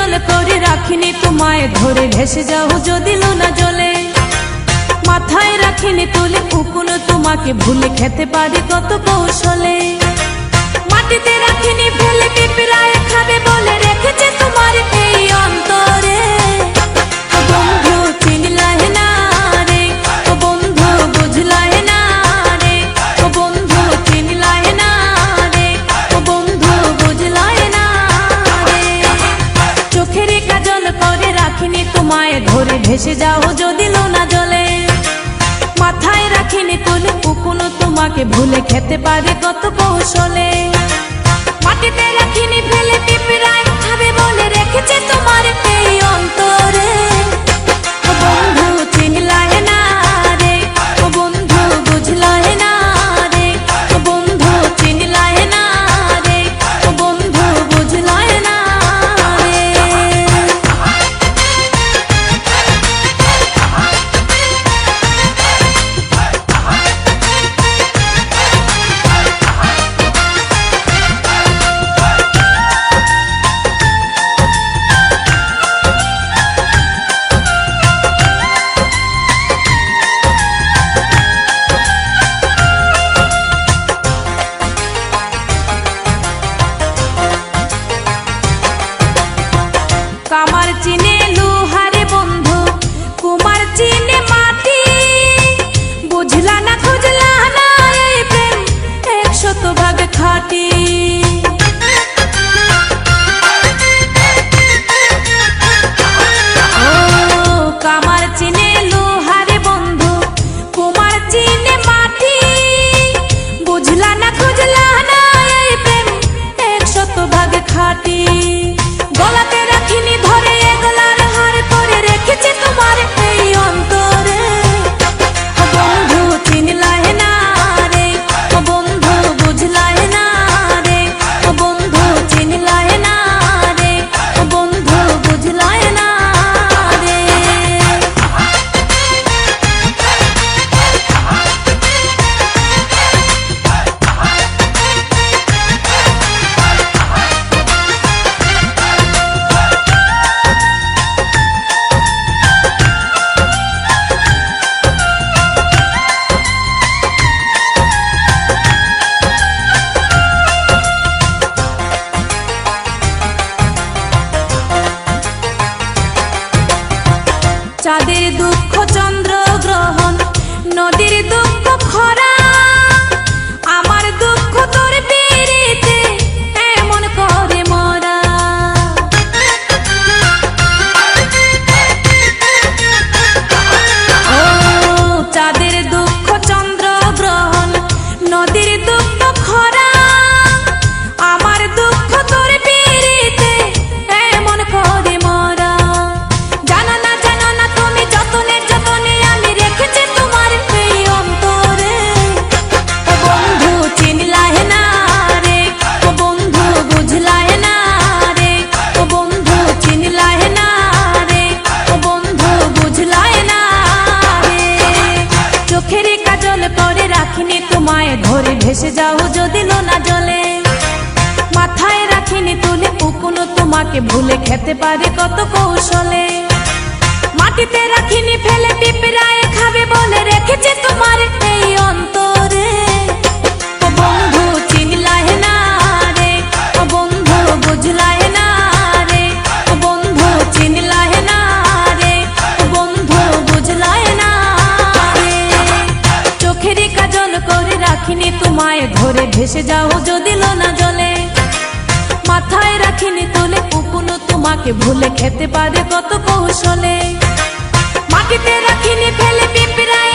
কাজল করে রাখিনি তোমায় ধরে ভেসে যাও যদি লোনা জলে মাথায় রাখিনি তুলে উকুনো তোমাকে ভুলে খেতে পারি কত কৌশলে মাটিতে রাখিনি ফেলে পিঁপড়ায় খাবে বলে রেখেছে তোমার এই অন্তরে ও বন্ধু চিনলাহে না রে ও বন্ধু বুঝলাহে না রে ও বন্ধু চিনলাহে না রে ও বন্ধু বুঝলাহে না রে চোখের কাজল করে রাখিনি তোমায় ধরে ভেসে যাও যদি লোনা জলে মাথায় রাখিনি তুলে উকুনো তোমাকে ভুলে খেতে পারে কত কৌশলে মাটিতে রাখিনি ফেলে পিঁপড়ায় খাবে বলে রেখেছে তোমার এই অন্তরে ও বন্ধু চিনলাহে না রে ও বন্ধু বুঝলাহে না রে ও বন্ধু চিনলাহে না রে ও বন্ধু বুঝলাহে না রে কামার চিনে লোহারে বন্ধু কুমার চিনে মাটি বুঝলা না খুঁজলা না এই প্রেম 100% খাঁটি ও কামার চিনে লোহারে বন্ধু কুমার চিনে মাটি বুঝলা না খুঁজলা না এই প্রেম 100% খাঁটি গলাতে রাখিনি ধরে এগলার হার করে রেখেছে তোমার এই অন্তরে ও বন্ধু চিনলাহে না রে ও বন্ধু বুঝলাহে না রে ও বন্ধু চিনলাহে না রে ও বন্ধু বুঝলাহে না রে চাঁদের দুঃখ চন্দ্র গ্রহণ নদীর দুঃখ খরা আমার দুঃখ তোর পিরিতে এমন করে মরা ও চাঁদের দুঃখ চন্দ্র গ্রহণ নদীর দুঃখ খরা আমার দুঃখ তোর পিরিতে এমন করে মরা জানো না তুমি যতনে যতনে আমি রেখেছি তোমার এই অন্তরে ও বন্ধু চিনলাহে না রে ও বন্ধু বুঝলাহে না রে ও বন্ধু চিনলাহে না রে ও বন্ধু বুঝলাহে না রে চোখের কাজল করে রাখিনি তোমায় ধরে ভেসে যাও যদি লোনা জলে মাথায় রাখিনি তুলে উকুনো তোমাকে ভুলে খেতে পারে কত কৌশলে মাটিতে রাখিনি ফেলে পিঁপড়ায় খাবে বলে রেখেছে তোমার এই অন্তরে ও বন্ধু চিনলাহে না রে ও বন্ধু বুঝলাহে না রে ও বন্ধু চিনলাহে না রে ও বন্ধু বুঝলাহে না রে চোখের কাজল করে রাখিনি তোমায় ধরে ভেসে যাও যদি লোনা জলে মাথায় রাখিনি তুলে উকুনো তোমাকে ভুলে খেতে পারে কত কৌশলে মাটিতে রাখিনি ফেলে পিঁপড়ায়